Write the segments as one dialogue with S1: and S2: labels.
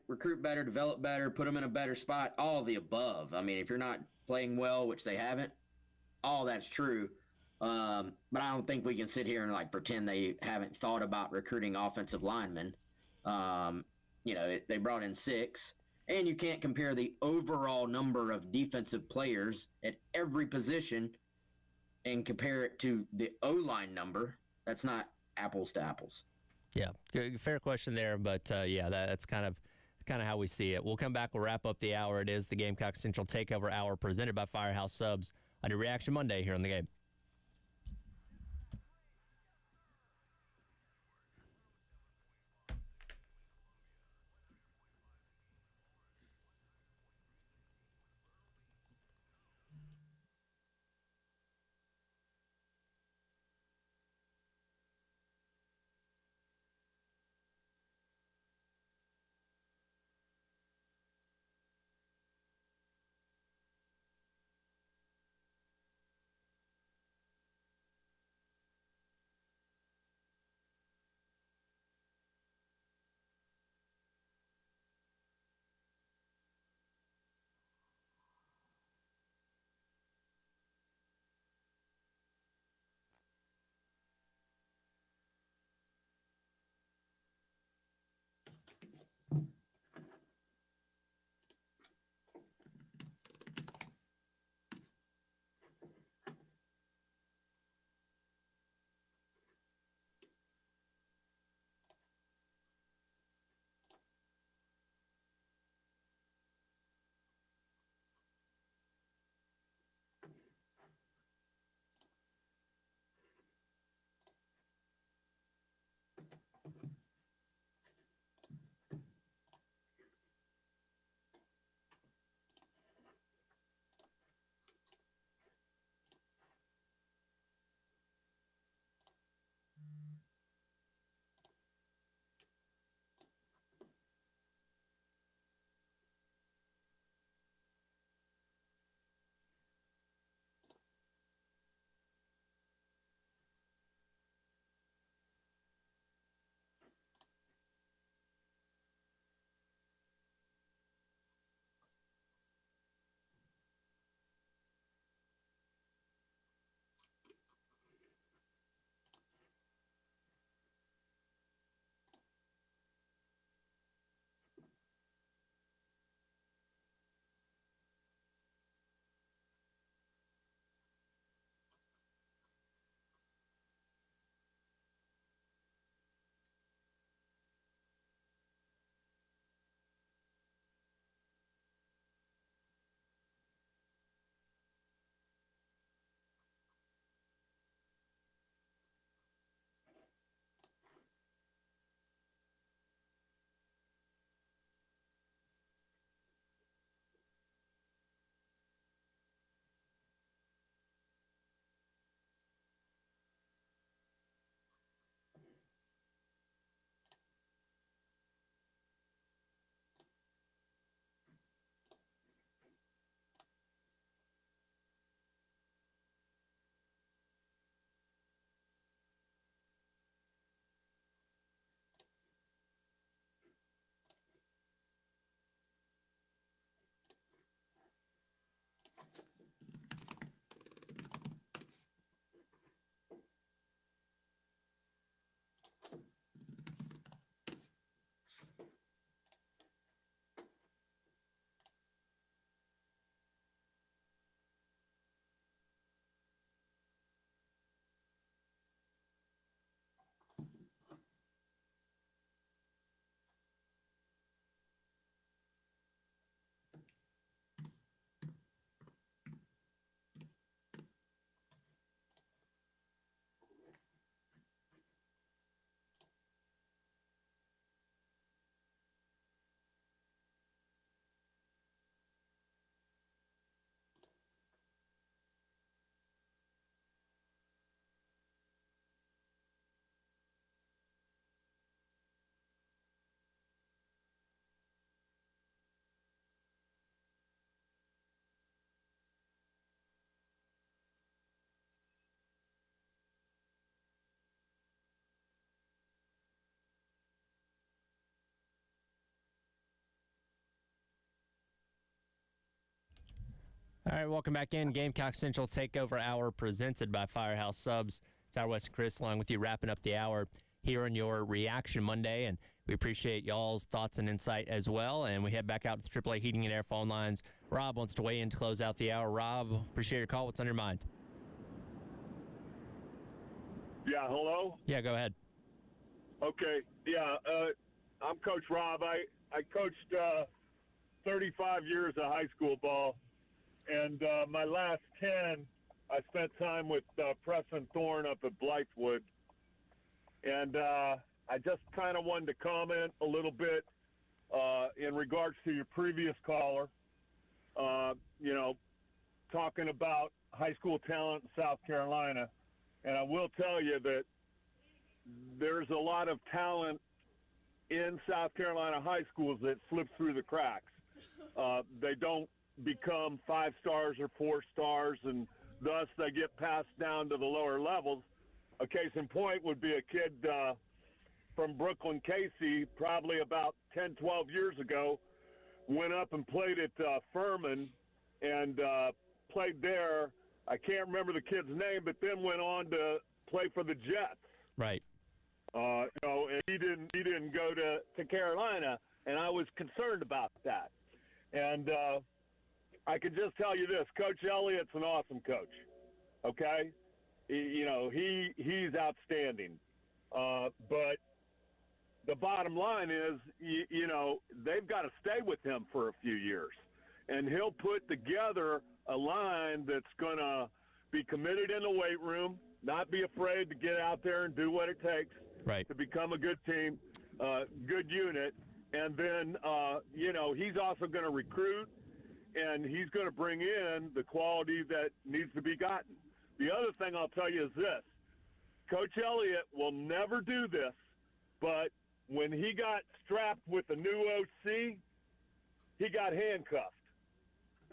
S1: recruit better, develop better, put them in a better spot, all the above. I mean, if you're not playing well, which they haven't, all that's true. But I don't think we can sit here and like pretend they haven't thought about recruiting offensive linemen. They brought in six, and you can't compare the overall number of defensive players at every position and compare it to the O line number. That's not apples to apples.
S2: Yeah, fair question there, but that's kind of how we see it. We'll come back. We'll wrap up the hour. It is the Gamecock Central Takeover Hour presented by Firehouse Subs on your Reaction Monday here on the game. All right, welcome back in. Gamecock Central Takeover Hour presented by Firehouse Subs. Tyler West and Chris along with you wrapping up the hour here on your Reaction Monday, and we appreciate y'all's thoughts and insight as well. And we head back out to the AAA Heating and Air phone lines. Rob wants to weigh in to close out the hour. Rob, appreciate your call. What's on your mind?
S3: Yeah, hello?
S2: Yeah, go ahead.
S3: Okay, yeah, I'm Coach Rob. I coached 35 years of high school ball, and my last 10, I spent time with Preston Thorne up at Blythewood. And I just kind of wanted to comment a little bit in regards to your previous caller, talking about high school talent in South Carolina. And I will tell you that there's a lot of talent in South Carolina high schools that slip through the cracks. They don't become 5 stars or 4 stars, and thus they get passed down to the lower levels. A case in point would be a kid from Brooklyn, Casey, probably about 10, 12 years ago, went up and played at Furman and played there. I can't remember the kid's name, but then went on to play for the Jets.
S2: Right.
S3: And he didn't go to Carolina, and I was concerned about that. And I can just tell you this: Coach Elliott's an awesome coach. Okay, he's outstanding. But the bottom line is, they've got to stay with him for a few years, and he'll put together a line that's going to be committed in the weight room, not be afraid to get out there and do what it takes
S2: Right.
S3: to become a good team, good unit. And then, he's also going to recruit, and he's going to bring in the quality that needs to be gotten. The other thing I'll tell you is this. Coach Elliott will never do this, but when he got strapped with the new OC, he got handcuffed.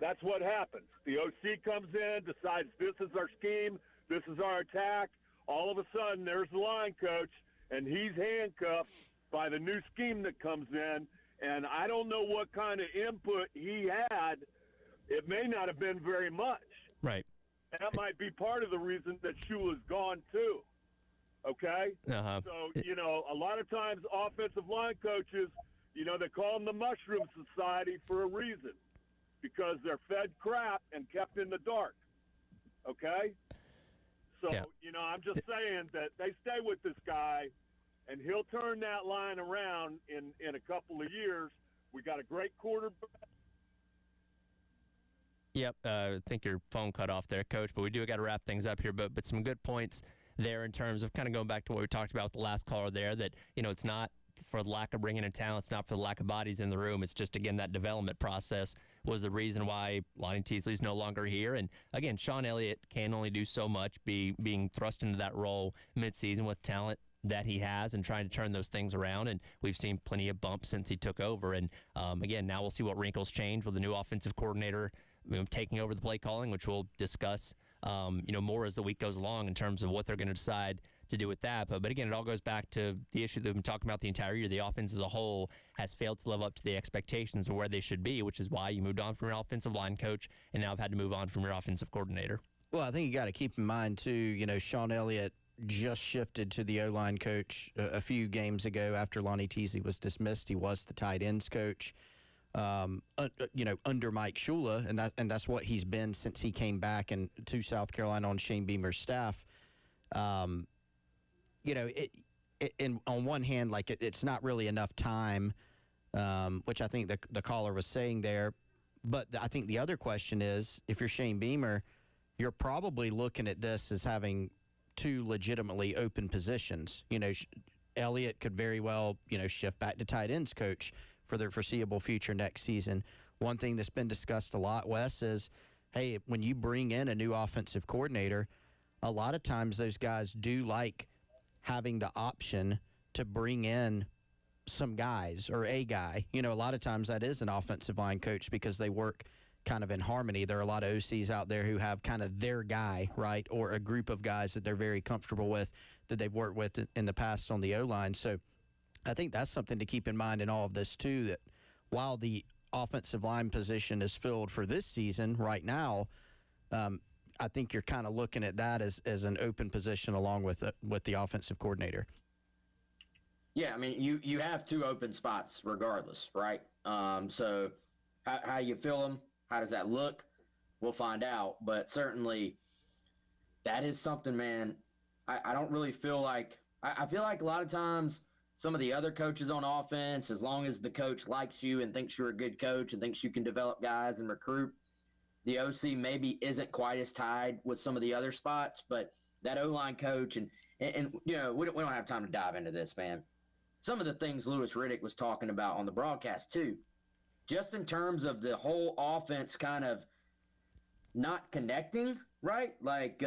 S3: That's what happens. The OC comes in, decides this is our scheme, this is our attack. All of a sudden, there's the line coach, and he's handcuffed by the new scheme that comes in. And I don't know what kind of input he had. It may not have been very much.
S2: Right.
S3: And that might be part of the reason that Shula's gone too. Okay?
S2: Uh-huh.
S3: So, a lot of times offensive line coaches, they call them the Mushroom Society for a reason, because they're fed crap and kept in the dark. Okay? So,
S2: Yeah.
S3: I'm just saying that they stay with this guy, and he'll turn that line around in a couple of years. We got a great quarterback.
S2: Yep, I think your phone cut off there, Coach, but we do got to wrap things up here. But some good points there in terms of kind of going back to what we talked about with the last caller there, that, it's not for the lack of bringing in talent, it's not for the lack of bodies in the room. It's just, again, that development process was the reason why Lonnie Teasley's no longer here. And, again, Sean Elliott can only do so much, being thrust into that role midseason with talent that he has and trying to turn those things around. And we've seen plenty of bumps since he took over. And, again, now we'll see what wrinkles change with the new offensive coordinator taking over the play calling, which we'll discuss, more as the week goes along in terms of what they're going to decide to do with that. But again, it all goes back to the issue that we've been talking about the entire year. The offense as a whole has failed to live up to the expectations of where they should be, which is why you moved on from your offensive line coach and now have had to move on from your offensive coordinator.
S4: Well, I think you got to keep in mind, too, Sean Elliott just shifted to the O-line coach a few games ago after Lonnie Teasley was dismissed. He was the tight ends coach. Under Mike Shula, and that's what he's been since he came back to South Carolina on Shane Beamer's staff. On one hand, it's not really enough time, which I think the caller was saying there. But I think the other question is, if you're Shane Beamer, you're probably looking at this as having 2 legitimately open positions. Elliott could very well, shift back to tight ends coach for the foreseeable future next season. One thing that's been discussed a lot, Wes, is, hey, when you bring in a new offensive coordinator, a lot of times those guys do like having the option to bring in some guys or a guy. A lot of times that is an offensive line coach because they work kind of in harmony. There are a lot of OCs out there who have kind of their guy, right, or a group of guys that they're very comfortable with that they've worked with in the past on the O-line. So I think that's something to keep in mind in all of this, too, that while the offensive line position is filled for this season right now, I think you're kind of looking at that as an open position along with the offensive coordinator.
S1: Yeah, I mean, you have 2 open spots regardless, right? So how you fill them, how does that look? We'll find out. But certainly, that is something, man. I don't really feel like I feel like a lot of times some of the other coaches on offense, as long as the coach likes you and thinks you're a good coach and thinks you can develop guys and recruit, the OC maybe isn't quite as tied with some of the other spots. But that O-line coach and you know, we don't have time to dive into this, man. Some of the things Louis Riddick was talking about on the broadcast too, just in terms of the whole offense kind of not connecting, right? Like,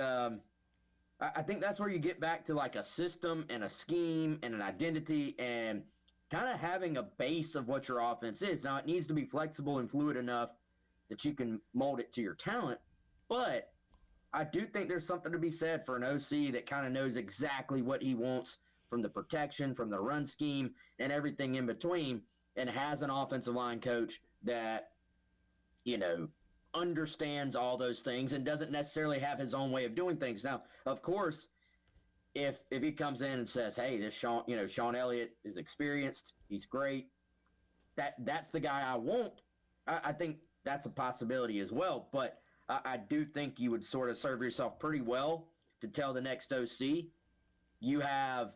S1: I think that's where you get back to like a system and a scheme and an identity and kind of having a base of what your offense is. Now, it needs to be flexible and fluid enough that you can mold it to your talent, but I do think there's something to be said for an OC that kind of knows exactly what he wants from the protection, from the run scheme, and everything in between, and has an offensive line coach that, you know, understands all those things and doesn't necessarily have his own way of doing things. Now, of course, if he comes in and says, "Hey, this Sean Elliott is experienced, he's great," that's the guy I want. I think that's a possibility as well. But I do think you would sort of serve yourself pretty well to tell the next OC, you have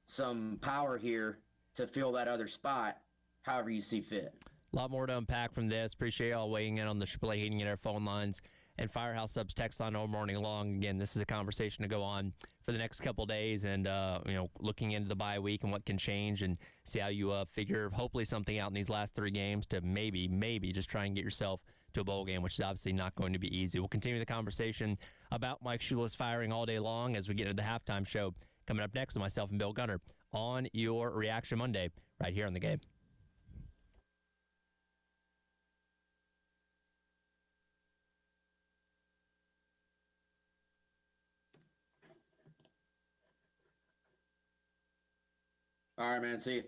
S1: some power here to fill that other spot however you see fit.
S2: A lot more to unpack from this. Appreciate y'all weighing in on the AAA Heating and Air phone lines and Firehouse Subs text line all morning long. Again, this is a conversation to go on for the next couple of days, and looking into the bye week and what can change, and see how you figure hopefully something out in these last 3 games to maybe just try and get yourself to a bowl game, which is obviously not going to be easy. We'll continue the conversation about Mike Shula's firing all day long as we get into the halftime show coming up next with myself and Bill Gunner on your Reaction Monday right here on The Game.
S1: All right, man. See you.